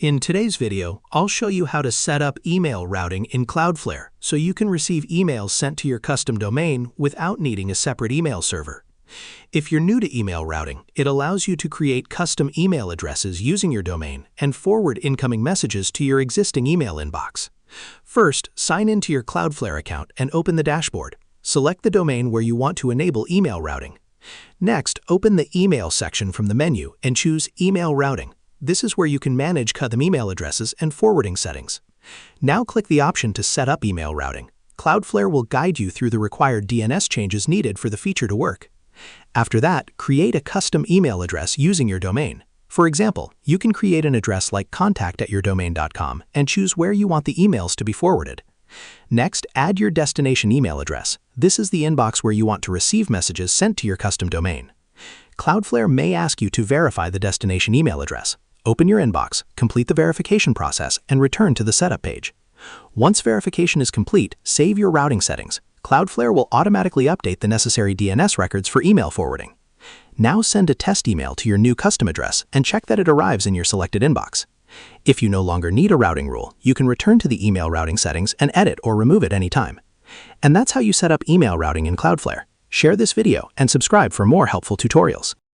In today's video, I'll show you how to set up email routing in Cloudflare so you can receive emails sent to your custom domain without needing a separate email server. If you're new to email routing, it allows you to create custom email addresses using your domain and forward incoming messages to your existing email inbox. First, sign into your Cloudflare account and open the dashboard. Select the domain where you want to enable email routing. Next, open the Email section from the menu and choose Email Routing. This is where you can manage custom email addresses and forwarding settings. Now click the option to set up email routing. Cloudflare will guide you through the required DNS changes needed for the feature to work. After that, create a custom email address using your domain. For example, you can create an address like contact@yourdomain.com and choose where you want the emails to be forwarded. Next, add your destination email address. This is the inbox where you want to receive messages sent to your custom domain. Cloudflare may ask you to verify the destination email address. Open your inbox, complete the verification process, and return to the setup page. Once verification is complete, save your routing settings. Cloudflare will automatically update the necessary DNS records for email forwarding. Now send a test email to your new custom address and check that it arrives in your selected inbox. If you no longer need a routing rule, you can return to the email routing settings and edit or remove it anytime. And that's how you set up email routing in Cloudflare. Share this video and subscribe for more helpful tutorials.